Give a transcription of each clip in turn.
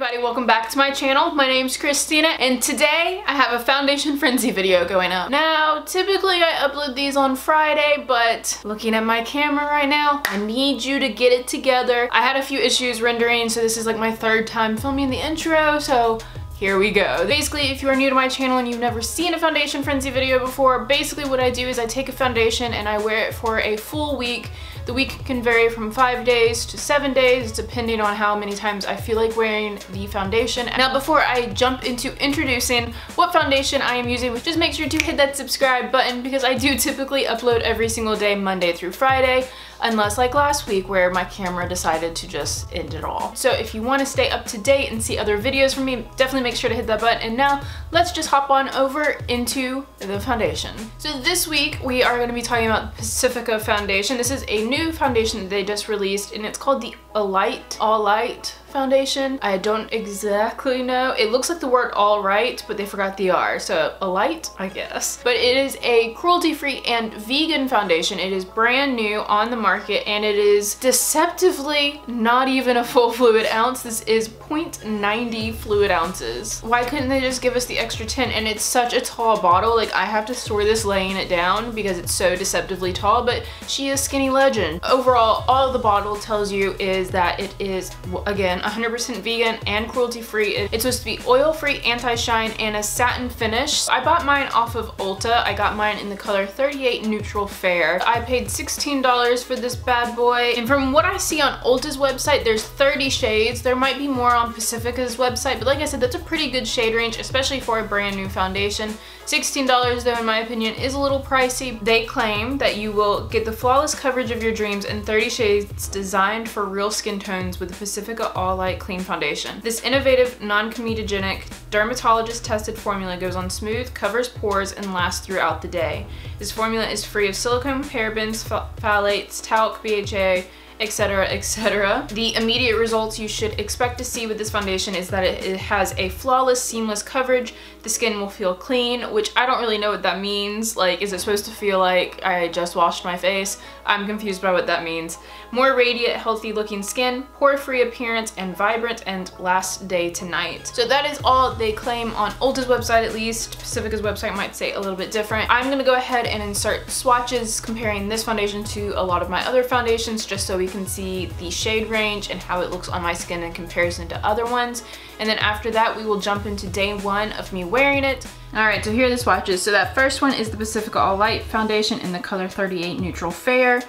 everybody, welcome back to my channel. My name's Christina and today I have a foundation frenzy video going up. Now, typically I upload these on Friday, but looking at my camera right now, I need you to get it together. I had a few issues rendering, so this is like my third time filming the intro, so here we go. Basically, if you are new to my channel and you've never seen a foundation frenzy video before, basically what I do is I take a foundation and I wear it for a full week. The week can vary from 5 days to 7 days, depending on how many times I feel like wearing the foundation. Now, before I jump into introducing what foundation I am using, just make sure to hit that subscribe button because I do typically upload every single day, Monday through Friday, unless like last week where my camera decided to just end it all. So if you want to stay up to date and see other videos from me, definitely make sure to hit that button. And now let's just hop on over into the foundation. So this week we are going to be talking about Pacifica foundation. This is a new foundation that they just released and it's called the Alight foundation. I don't exactly know. It looks like the word all right, but they forgot the R. So Alight, I guess. But it is a cruelty-free and vegan foundation. It is brand new on the market and it is deceptively not even a full fluid ounce. This is 0.90 fluid ounces. Why couldn't they just give us the extra 10? And it's such a tall bottle. Like, I have to store this laying it down because it's so deceptively tall, but she is skinny legend. Overall, all the bottle tells you is that it is, again, 100% vegan and cruelty-free. It's supposed to be oil-free, anti-shine, and a satin finish. I bought mine off of Ulta. I got mine in the color 38 Neutral Fair. I paid $16 for this bad boy, and from what I see on Ulta's website, there's 30 shades. There might be more on Pacifica's website, but like I said, that's a pretty good shade range, especially for a brand new foundation. $16 though, in my opinion, is a little pricey. They claim that you will get the flawless coverage of your dreams in 30 shades designed for real skin tones with the Pacifica Alight Clean foundation. This innovative, non-comedogenic, dermatologist-tested formula goes on smooth, covers pores, and lasts throughout the day. This formula is free of silicone, parabens, phthalates, talc, BHA, etc., etc. The immediate results you should expect to see with this foundation is that it has a flawless, seamless coverage. The skin will feel clean, which I don't really know what that means. Like, is it supposed to feel like I just washed my face? I'm confused by what that means. More radiant, healthy looking skin, pore-free appearance, and vibrant and last day to night. So that is all they claim on Ulta's website, at least. Pacifica's website might say a little bit different. I'm gonna go ahead and insert swatches comparing this foundation to a lot of my other foundations just so we can see the shade range and how it looks on my skin in comparison to other ones. And then after that, we will jump into day one of me wearing it. Alright, so here are the swatches. So that first one is the Pacifica Alight foundation in the color 38 Neutral Fair.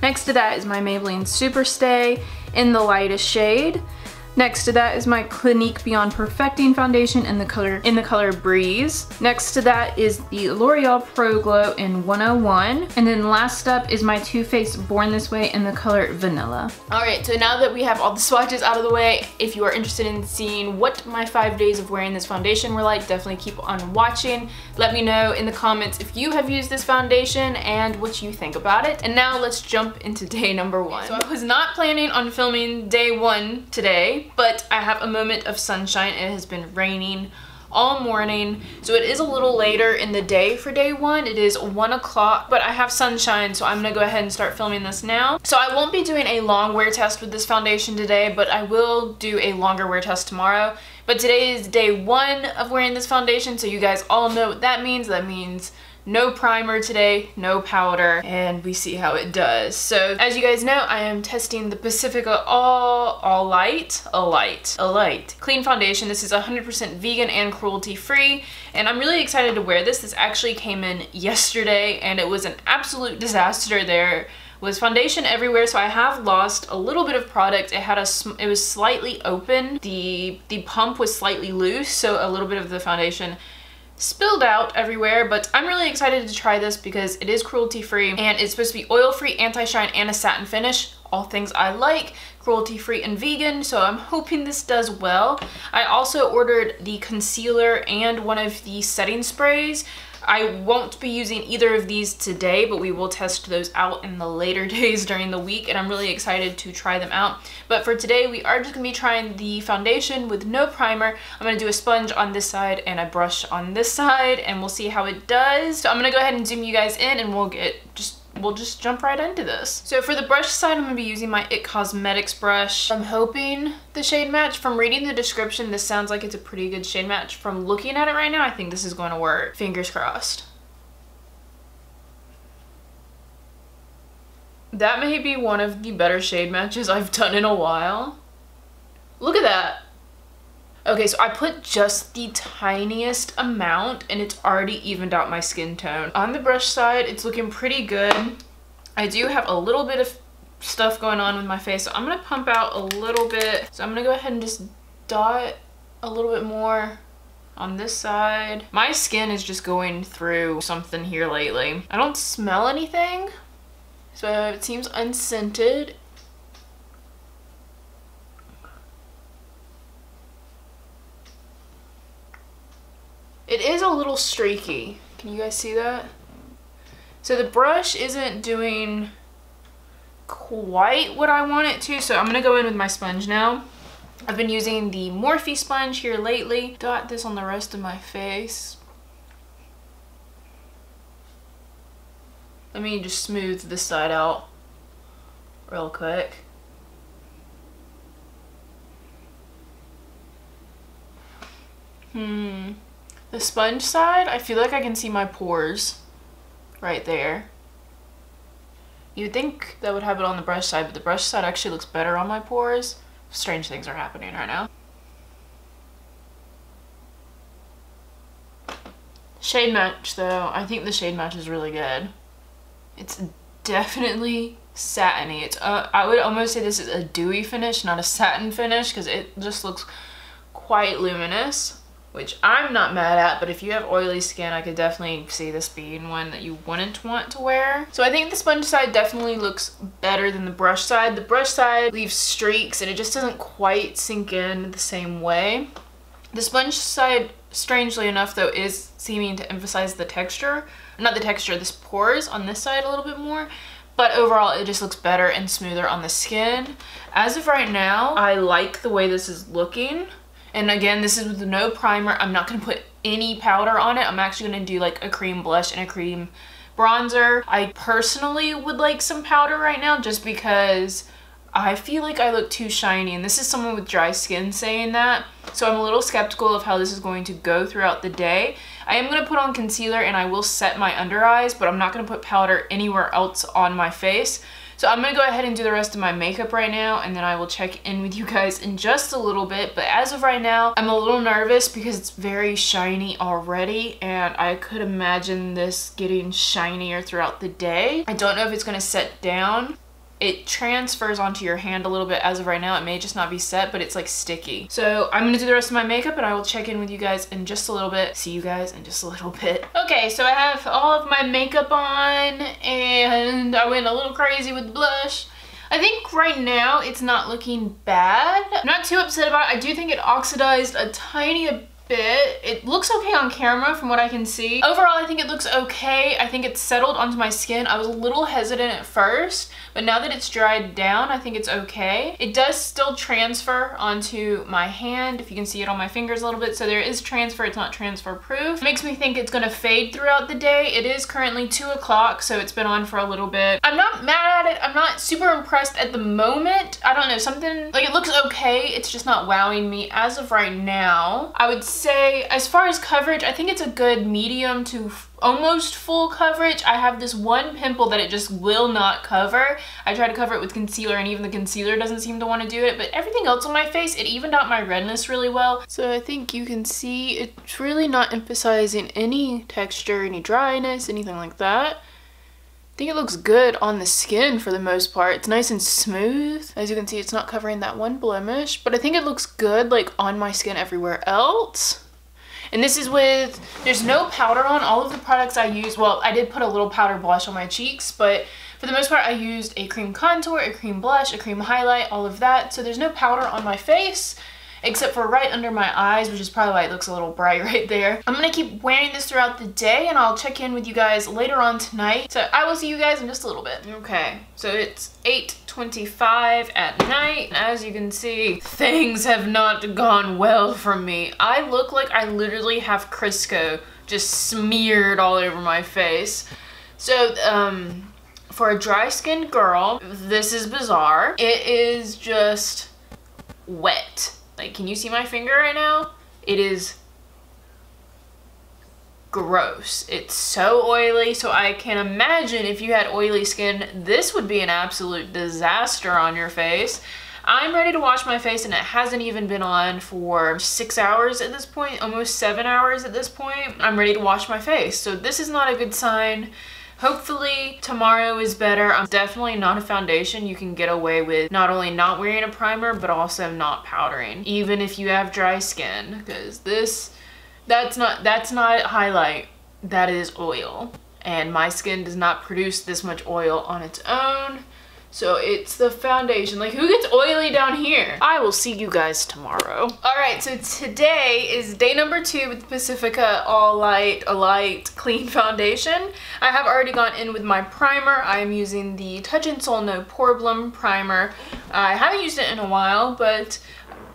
Next to that is my Maybelline Superstay in the lightest shade. Next to that is my Clinique Beyond Perfecting foundation in the color Breeze. Next to that is the L'Oreal Pro Glow in 101. And then last up is my Too Faced Born This Way in the color Vanilla. Alright, so now that we have all the swatches out of the way, if you are interested in seeing what my 5 days of wearing this foundation were like, definitely keep on watching. Let me know in the comments if you have used this foundation and what you think about it. And now let's jump into day number one. So I was not planning on filming day one today, but I have a moment of sunshine. It has been raining all morning, so it is a little later in the day for day one. It is 1 o'clock, but I have sunshine, so I'm gonna go ahead and start filming this now. So I won't be doing a long wear test with this foundation today, but I will do a longer wear test tomorrow. But today is day one of wearing this foundation, so you guys all know what that means. That means no primer today, no powder, and we see how it does. So as you guys know, I am testing the Pacifica Alight Clean foundation. This is 100% vegan and cruelty-free, and I'm really excited to wear this. This actually came in yesterday, and it was an absolute disaster. There was foundation everywhere, so I have lost a little bit of product. It was slightly open. The pump was slightly loose, so a little bit of the foundation spilled out everywhere, but I'm really excited to try this because it is cruelty-free and it's supposed to be oil-free, anti-shine, and a satin finish. All things I like, cruelty-free and vegan, so I'm hoping this does well. I also ordered the concealer and one of the setting sprays. I won't be using either of these today, but we will test those out in the later days during the week, and I'm really excited to try them out. But for today, we are just gonna be trying the foundation with no primer. I'm gonna do a sponge on this side and a brush on this side, and we'll see how it does. So I'm gonna go ahead and zoom you guys in, and we'll get just we'll just jump right into this. So for the brush side, I'm gonna be using my IT Cosmetics brush. I'm hoping the shade match. From reading the description, this sounds like it's a pretty good shade match. From looking at it right now, I think this is going to work. Fingers crossed. That may be one of the better shade matches I've done in a while. Look at that. Okay, so I put just the tiniest amount and it's already evened out my skin tone. On the brush side, it's looking pretty good. I do have a little bit of stuff going on with my face, so I'm gonna pump out a little bit. So I'm gonna go ahead and just dot a little bit more on this side. My skin is just going through something here lately. I don't smell anything, so it seems unscented. It is a little streaky. Can you guys see that? So the brush isn't doing quite what I want it to, so I'm gonna go in with my sponge now. I've been using the Morphe sponge here lately. Dot this on the rest of my face. Let me just smooth this side out real quick. The sponge side, I feel like I can see my pores right there. You'd think that would have it on the brush side, but the brush side actually looks better on my pores. Strange things are happening right now. Shade match though, I think the shade match is really good. It's definitely satiny. It's I would almost say this is a dewy finish, not a satin finish, because it just looks quite luminous, which I'm not mad at, but if you have oily skin, I could definitely see this being one that you wouldn't want to wear. So I think the sponge side definitely looks better than the brush side. The brush side leaves streaks and it just doesn't quite sink in the same way. The sponge side, strangely enough though, is seeming to emphasize the texture, not the texture, this pores on this side a little bit more, but overall it just looks better and smoother on the skin. As of right now, I like the way this is looking. And again, this is with no primer. I'm not going to put any powder on it. I'm actually going to do like a cream blush and a cream bronzer. I personally would like some powder right now just because I feel like I look too shiny, and this is someone with dry skin saying that. So I'm a little skeptical of how this is going to go throughout the day. I am going to put on concealer and I will set my under eyes, but I'm not going to put powder anywhere else on my face. So I'm going to go ahead and do the rest of my makeup right now, and then I will check in with you guys in just a little bit. But as of right now, I'm a little nervous because it's very shiny already, and I could imagine this getting shinier throughout the day. I don't know if it's going to set down. It transfers onto your hand a little bit as of right now. It may just not be set, but it's like sticky. So I'm gonna do the rest of my makeup and I will check in with you guys in just a little bit. See you guys in just a little bit. Okay, so I have all of my makeup on and I went a little crazy with the blush. I think right now it's not looking bad. I'm not too upset about it. I do think it oxidized a tiny bit. It looks okay on camera from what I can see. Overall, I think it looks okay. I think it's settled onto my skin. I was a little hesitant at first, but now that it's dried down, I think it's okay. It does still transfer onto my hand, if you can see it on my fingers a little bit, so there is transfer. It's not transfer proof. It makes me think it's gonna fade throughout the day. It is currently 2 o'clock, so it's been on for a little bit. I'm not mad at it. I'm not super impressed at the moment. I don't know, something, like, it looks okay. It's just not wowing me as of right now. I would say, as far as coverage, I think it's a good medium to almost full coverage. I have this one pimple that it just will not cover. I tried to cover it with concealer and even the concealer doesn't seem to want to do it, but everything else on my face, it evened out my redness really well. So I think you can see it's really not emphasizing any texture, any dryness, anything like that. I think it looks good on the skin for the most part. It's nice and smooth. As you can see, it's not covering that one blemish, but I think it looks good like on my skin everywhere else. And this is with, there's no powder on all of the products I use. Well, I did put a little powder blush on my cheeks, but for the most part, I used a cream contour, a cream blush, a cream highlight, all of that. So there's no powder on my face, except for right under my eyes, which is probably why it looks a little bright right there. I'm gonna keep wearing this throughout the day and I'll check in with you guys later on tonight. So I will see you guys in just a little bit. Okay, so it's 8:25 at night. As you can see, things have not gone well for me. I look like I literally have Crisco just smeared all over my face. So, For a dry skinned girl, this is bizarre. It is just wet. Like, can you see my finger right now? It is gross. It's so oily, so I can imagine if you had oily skin, this would be an absolute disaster on your face. I'm ready to wash my face and it hasn't even been on for 6 hours at this point, almost 7 hours at this point. I'm ready to wash my face, so this is not a good sign. Hopefully tomorrow is better. I'm definitely not a foundation you can get away with not only not wearing a primer, but also not powdering, even if you have dry skin, because that's not highlight, that is oil. And my skin does not produce this much oil on its own. So it's the foundation. Like, who gets oily down here? I will see you guys tomorrow. All right, so today is day number 2 with the Pacifica Alight Clean foundation. I have already gone in with my primer. I am using the Touch in Sol No Problem primer. I haven't used it in a while, but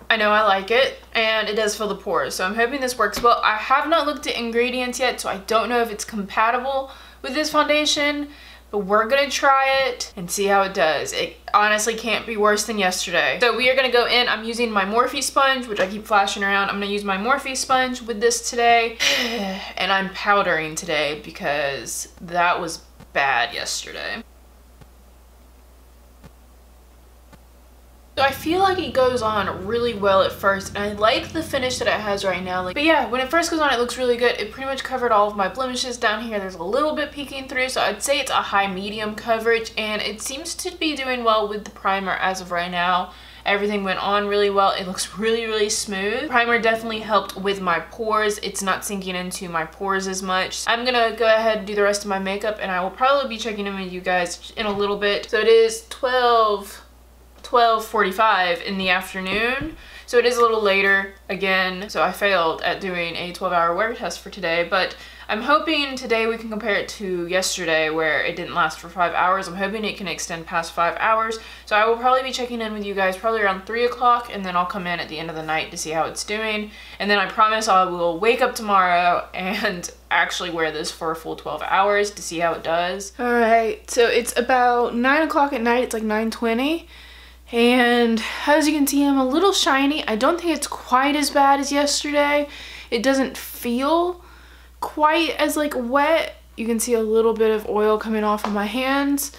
I know I like it, and it does fill the pores, so I'm hoping this works well. I have not looked at ingredients yet, so I don't know if it's compatible with this foundation, but we're gonna try it and see how it does. It honestly can't be worse than yesterday. So we are gonna go in. I'm using my Morphe sponge, which I keep flashing around. I'm gonna use my Morphe sponge with this today, and I'm powdering today because that was bad yesterday. So I feel like it goes on really well at first, and I like the finish that it has right now. But yeah, when it first goes on, it looks really good. It pretty much covered all of my blemishes down here. There's a little bit peeking through, so I'd say it's a high-medium coverage, and it seems to be doing well with the primer as of right now. Everything went on really well. It looks really, really smooth. Primer definitely helped with my pores. It's not sinking into my pores as much. I'm gonna go ahead and do the rest of my makeup, and I will probably be checking in with you guys in a little bit. So it is 12:45 in the afternoon, so it is a little later again. So I failed at doing a 12-hour wear test for today, but I'm hoping today we can compare it to yesterday where it didn't last for 5 hours. I'm hoping it can extend past 5 hours, so I will probably be checking in with you guys probably around 3 o'clock, and then I'll come in at the end of the night to see how it's doing, and then I promise I will wake up tomorrow and actually wear this for a full 12 hours to see how it does. All right, so it's about 9 o'clock at night. It's like 9:20. And as you can see, I'm a little shiny. I don't think it's quite as bad as yesterday. It doesn't feel quite as like wet. You can see a little bit of oil coming off of my hands.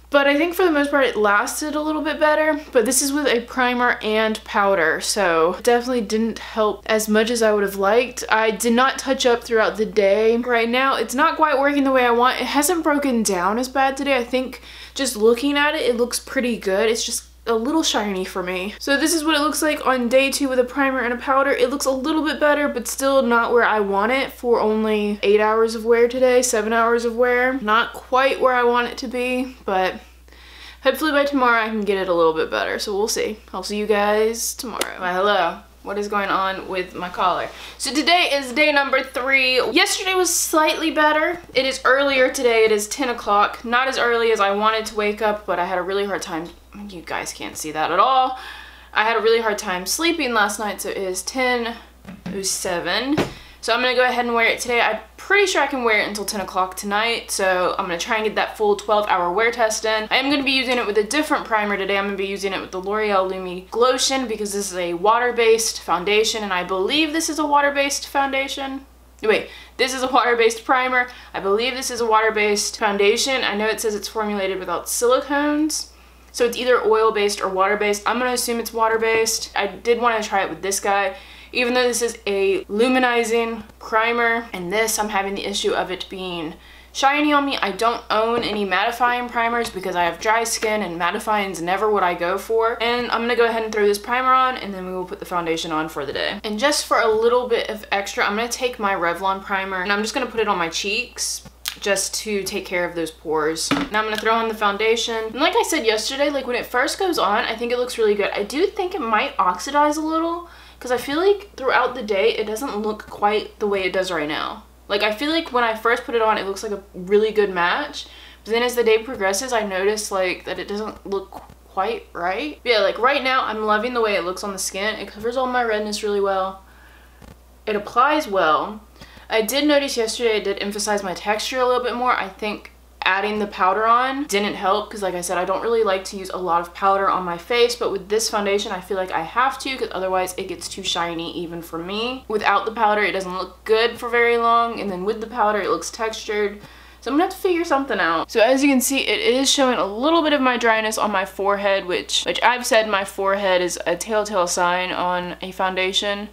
But I think for the most part it lasted a little bit better. But this is with a primer and powder, so it definitely didn't help as much as I would have liked. I did not touch up throughout the day. Right now it's not quite working the way I want. It hasn't broken down as bad today. I think just looking at it, it looks pretty good. It's just a little shiny for me. So this is what it looks like on day 2 with a primer and a powder. It looks a little bit better, but still not where I want it for only 8 hours of wear today, 7 hours of wear. Not quite where I want it to be, but hopefully by tomorrow I can get it a little bit better, so we'll see. I'll see you guys tomorrow. Well, hello. What is going on with my collar? So today is day number 3. Yesterday was slightly better. It is earlier today. It is 10 o'clock. Not as early as I wanted to wake up, but I had a really hard time. You guys can't see that at all. I had a really hard time sleeping last night, so it is 10:07. So I'm gonna go ahead and wear it today. I'm pretty sure I can wear it until 10 o'clock tonight, so I'm gonna try and get that full 12-hour wear test in. I am gonna be using it with a different primer today. I'm gonna be using it with the L'Oreal Lumi Glotion because this is a water-based foundation, and I believe this is a water-based foundation. Wait, this is a water-based primer. I believe this is a water-based foundation. I know it says it's formulated without silicones. So it's either oil-based or water-based. I'm gonna assume it's water-based. I did want to try it with this guy. Even though this is a luminizing primer, and this, I'm having the issue of it being shiny on me. I don't own any mattifying primers because I have dry skin, and mattifying is never what I go for. And I'm gonna go ahead and throw this primer on, and then we will put the foundation on for the day. And just for a little bit of extra, I'm gonna take my Revlon primer, and I'm just gonna put it on my cheeks, just to take care of those pores. Now I'm gonna throw on the foundation. And like I said yesterday, like when it first goes on, I think it looks really good. I do think it might oxidize a little because I feel like throughout the day, it doesn't look quite the way it does right now. Like I feel like when I first put it on, it looks like a really good match. But then as the day progresses, I notice like that it doesn't look quite right. But yeah, like right now, I'm loving the way it looks on the skin. It covers all my redness really well. It applies well. I did notice yesterday it did emphasize my texture a little bit more. I think adding the powder on didn't help because, like I said, I don't really like to use a lot of powder on my face, but with this foundation I feel like I have to because otherwise it gets too shiny even for me. Without the powder it doesn't look good for very long, and then with the powder it looks textured. So I'm gonna have to figure something out. So as you can see, it is showing a little bit of my dryness on my forehead, which I've said my forehead is a telltale sign on a foundation.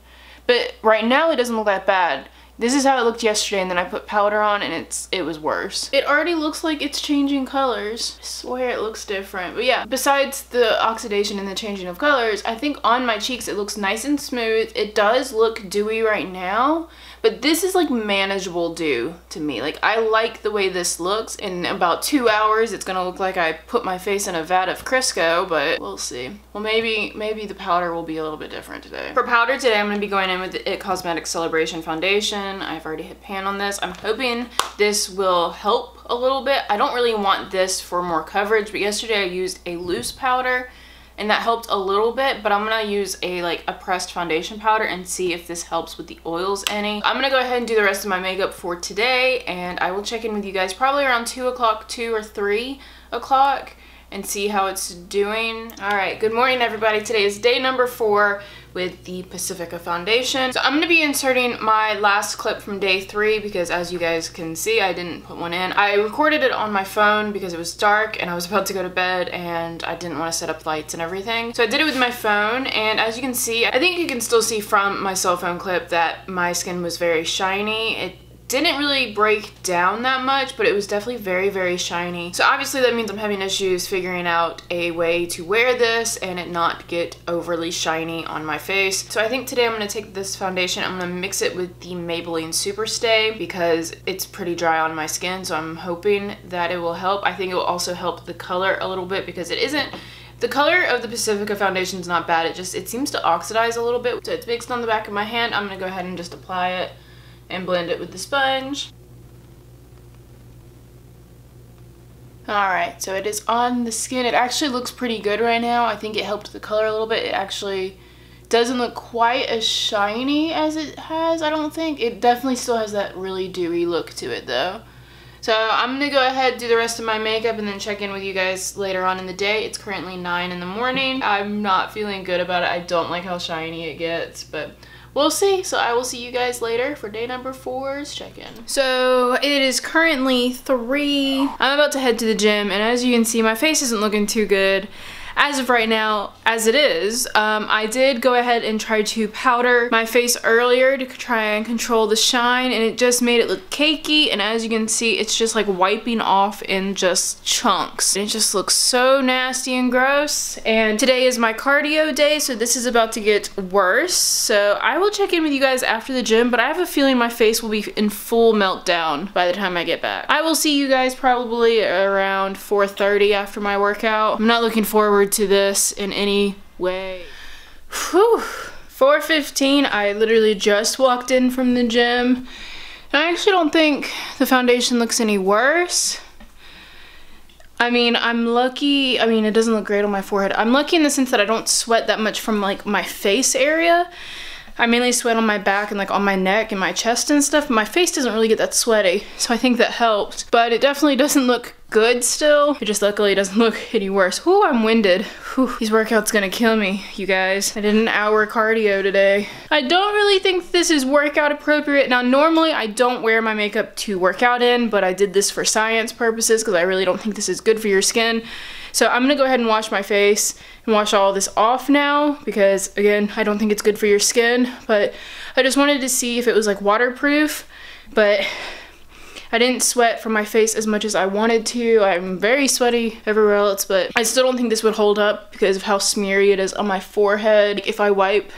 But right now it doesn't look that bad. This is how it looked yesterday, and then I put powder on and it was worse. It already looks like it's changing colors. I swear it looks different. But yeah, besides the oxidation and the changing of colors, I think on my cheeks it looks nice and smooth. It does look dewy right now, but this is like manageable dew to me. Like, I like the way this looks. In about 2 hours it's gonna look like I put my face in a vat of Crisco, but we'll see. Well, maybe the powder will be a little bit different today. For powder today, I'm gonna be going in with the It Cosmetics Celebration Foundation. I've already hit pan on this. I'm hoping this will help a little bit. I don't really want this for more coverage, but yesterday I used a loose powder and that helped a little bit, but I'm gonna use a pressed foundation powder and see if this helps with the oils any. I'm gonna go ahead and do the rest of my makeup for today, and I will check in with you guys probably around 2 o'clock, 2 or 3 o'clock, and see how it's doing. All right, good morning everybody. Today is day number 4 with the Pacifica foundation. So I'm gonna be inserting my last clip from day 3 because, as you guys can see, I didn't put one in. I recorded it on my phone because it was dark and I was about to go to bed and I didn't want to set up lights and everything. So I did it with my phone, and as you can see, I think you can still see from my cell phone clip that my skin was very shiny. It didn't really break down that much, but it was definitely very, very shiny. So obviously that means I'm having issues figuring out a way to wear this and it not get overly shiny on my face. So I think today I'm gonna take this foundation, I'm gonna mix it with the Maybelline Superstay because it's pretty dry on my skin, so I'm hoping that it will help. I think it will also help the color a little bit because it isn't, the color of the Pacifica foundation is not bad, it seems to oxidize a little bit. So it's mixed on the back of my hand. I'm gonna go ahead and just apply it and blend it with the sponge. Alright, so it is on the skin. It actually looks pretty good right now. I think it helped the color a little bit. It actually doesn't look quite as shiny as it has, I don't think. It definitely still has that really dewy look to it though. So I'm gonna go ahead, do the rest of my makeup, and then check in with you guys later on in the day. It's currently 9 in the morning. I'm not feeling good about it. I don't like how shiny it gets, but we'll see. So I will see you guys later for day number 4's check-in. So it is currently 3. I'm about to head to the gym, and as you can see, my face isn't looking too good as of right now, as it is. I did go ahead and try to powder my face earlier to try and control the shine, and it just made it look cakey, and as you can see, it's just like wiping off in just chunks. It just looks so nasty and gross. And today is my cardio day, so this is about to get worse. So I will check in with you guys after the gym, but I have a feeling my face will be in full meltdown by the time I get back. I will see you guys probably around 4:30 after my workout. I'm not looking forward to this in any way. Whew. 4:15, I literally just walked in from the gym. And I actually don't think the foundation looks any worse. I mean, I'm lucky. I mean, it doesn't look great on my forehead. I'm lucky in the sense that I don't sweat that much from like my face area. I mainly sweat on my back and like on my neck and my chest and stuff. My face doesn't really get that sweaty, so I think that helped. But it definitely doesn't look good still. It just luckily doesn't look any worse. Whew, I'm winded. Whew, these workouts gonna kill me, you guys. I did an hour cardio today. I don't really think this is workout appropriate. Now, normally I don't wear my makeup to work out in, but I did this for science purposes because I really don't think this is good for your skin. So I'm gonna go ahead and wash my face and wash all this off now because, again, I don't think it's good for your skin, but I just wanted to see if it was like waterproof, but I didn't sweat from my face as much as I wanted to. I'm very sweaty everywhere else, but I still don't think this would hold up because of how smeary it is on my forehead. If I wipe,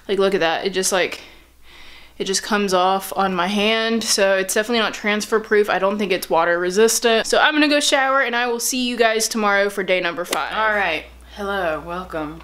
like, look at that, it just comes off on my hand, so it's definitely not transfer proof. I don't think it's water resistant. So I'm gonna go shower and I will see you guys tomorrow for day number 5. All right, hello, welcome.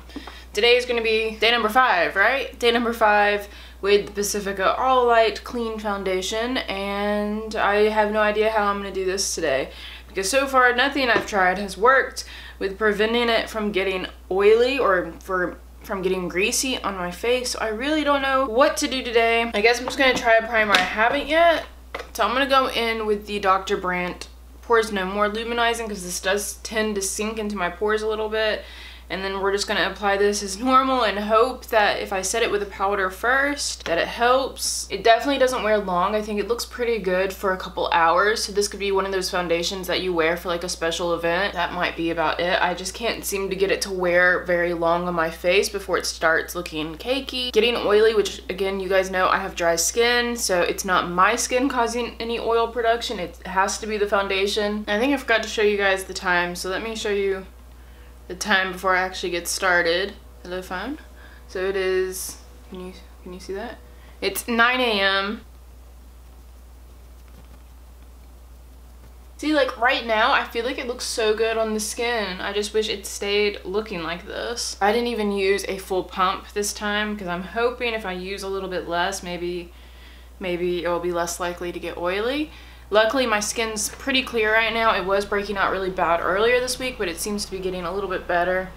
Today is gonna be day number 5, right? Day number 5 with the Pacifica Alight Clean foundation, and I have no idea how I'm gonna do this today because so far nothing I've tried has worked with preventing it from getting oily or from getting greasy on my face. So I really don't know what to do today. I guess I'm just gonna try a primer I haven't yet. So I'm gonna go in with the Dr. Brandt pores no more luminizing because this does tend to sink into my pores a little bit. And then we're just gonna apply this as normal and hope that if I set it with a powder first, that it helps. It definitely doesn't wear long. I think it looks pretty good for a couple hours. So this could be one of those foundations that you wear for like a special event. That might be about it. I just can't seem to get it to wear very long on my face before it starts looking cakey. Getting oily, which again, you guys know I have dry skin, so it's not my skin causing any oil production. It has to be the foundation. I think I forgot to show you guys the time, so let me show you the time before I actually get started. Hello phone. So it is, can you see that? It's 9 a.m. See, like right now, I feel like it looks so good on the skin. I just wish it stayed looking like this. I didn't even use a full pump this time because I'm hoping if I use a little bit less, maybe it will be less likely to get oily. Luckily, my skin's pretty clear right now. It was breaking out really bad earlier this week, but it seems to be getting a little bit better.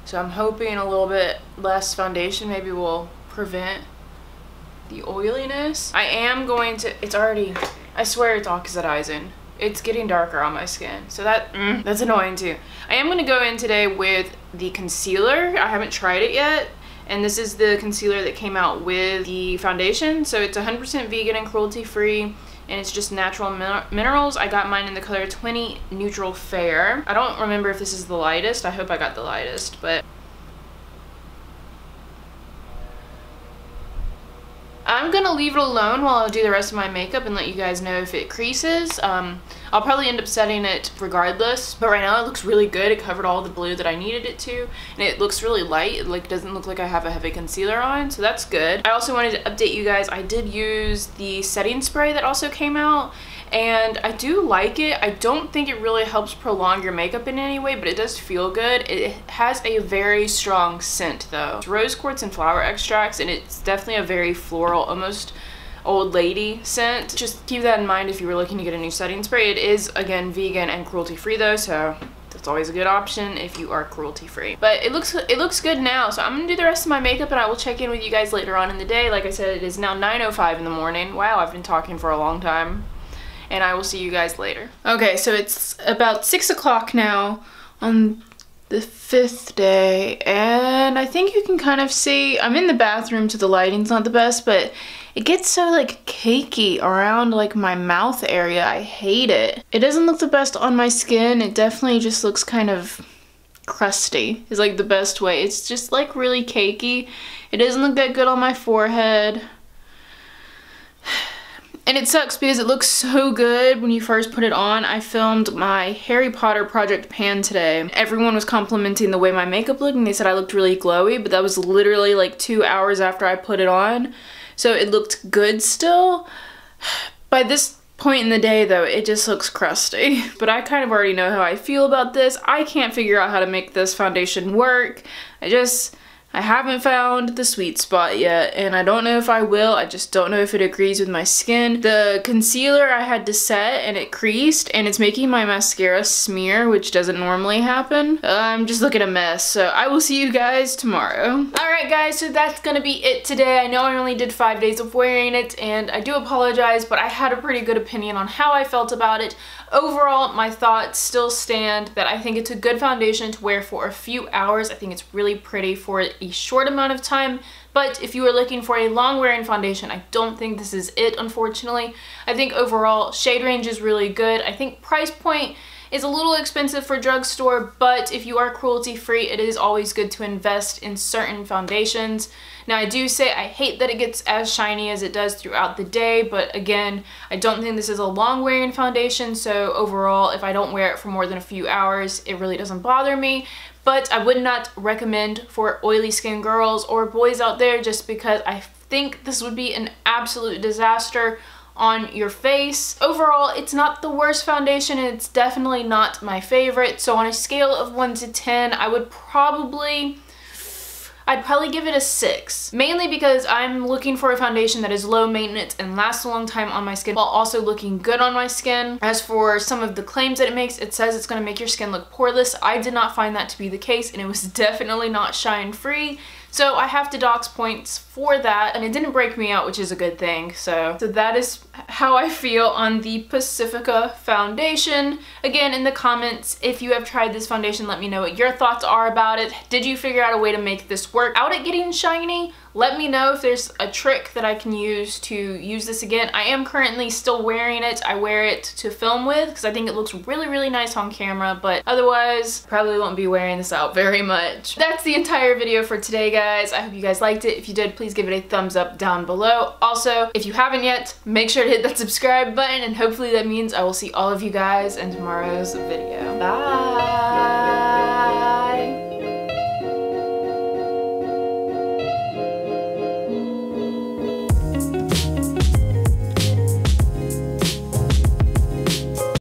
So I'm hoping a little bit less foundation maybe will prevent the oiliness. I am going to, it's already, I swear it's oxidizing. It's getting darker on my skin. So that's annoying too. I am gonna go in today with the concealer. I haven't tried it yet. And this is the concealer that came out with the foundation. So it's 100% vegan and cruelty-free. And it's just natural minerals. I got mine in the color 20 Neutral Fair. I don't remember if this is the lightest. I hope I got the lightest, but I'm gonna leave it alone while I do the rest of my makeup and let you guys know if it creases. I'll probably end up setting it regardless, but right now it looks really good. It covered all the blue that I needed it to, and it looks really light. It like doesn't look like I have a heavy concealer on, so that's good. I also wanted to update you guys. I did use the setting spray that also came out, and I do like it. I don't think it really helps prolong your makeup in any way, but it does feel good. It has a very strong scent though. It's rose quartz and flower extracts, and it's definitely a very floral, almost old lady scent. Just keep that in mind if you were looking to get a new setting spray. It is, again, vegan and cruelty-free though, so that's always a good option if you are cruelty-free. But it looks good now, so I'm gonna do the rest of my makeup and I will check in with you guys later on in the day. Like I said, it is now 9:05 in the morning. Wow, I've been talking for a long time. And I will see you guys later. Okay, so it's about 6 o'clock now on the 5th day, and I think you can kind of see, I'm in the bathroom, so the lighting's not the best, but it gets so like cakey around like my mouth area. I hate it. It doesn't look the best on my skin. It definitely just looks kind of crusty is like the best way. It's just like really cakey. It doesn't look that good on my forehead. And it sucks because it looks so good when you first put it on. I filmed my Harry Potter project pan today. Everyone was complimenting the way my makeup looked and they said I looked really glowy, but that was literally like 2 hours after I put it on. So it looked good still. By this point in the day though, it just looks crusty. But I kind of already know how I feel about this. I can't figure out how to make this foundation work. I haven't found the sweet spot yet, and I don't know if I will. I just don't know if it agrees with my skin. The concealer I had to set and it creased, and it's making my mascara smear, which doesn't normally happen. I'm just looking a mess, so I will see you guys tomorrow. Alright guys, so that's gonna be it today. I know I only did 5 days of wearing it, and I do apologize, but I had a pretty good opinion on how I felt about it. Overall, my thoughts still stand that I think it's a good foundation to wear for a few hours. I think it's really pretty for a short amount of time, but if you are looking for a long wearing foundation, I don't think this is it, unfortunately. I think overall, shade range is really good. I think price point is a little expensive for drugstore, but if you are cruelty free, it is always good to invest in certain foundations. Now I do say I hate that it gets as shiny as it does throughout the day, but again, I don't think this is a long wearing foundation, so overall, if I don't wear it for more than a few hours, it really doesn't bother me. But I would not recommend for oily skin girls or boys out there, just because I think this would be an absolute disaster on your face. Overall, it's not the worst foundation, and it's definitely not my favorite. So on a scale of 1 to 10, I'd probably give it a 6. Mainly because I'm looking for a foundation that is low maintenance and lasts a long time on my skin while also looking good on my skin. As for some of the claims that it makes, it says it's going to make your skin look poreless. I did not find that to be the case, and it was definitely not shine free. So I have to dox points for that, and it didn't break me out, which is a good thing. So that is how I feel on the Pacifica foundation. Again, in the comments, if you have tried this foundation, let me know what your thoughts are about it. Did you figure out a way to make this work out at getting shiny? Let me know if there's a trick that I can use to use this again. I am currently still wearing it. I wear it to film with because I think it looks really, really nice on camera, but otherwise probably won't be wearing this out very much. That's the entire video for today, guys. I hope you guys liked it. If you did, please give it a thumbs up down below. Also, if you haven't yet, make sure to hit that subscribe button, and hopefully that means I will see all of you guys in tomorrow's video. Bye!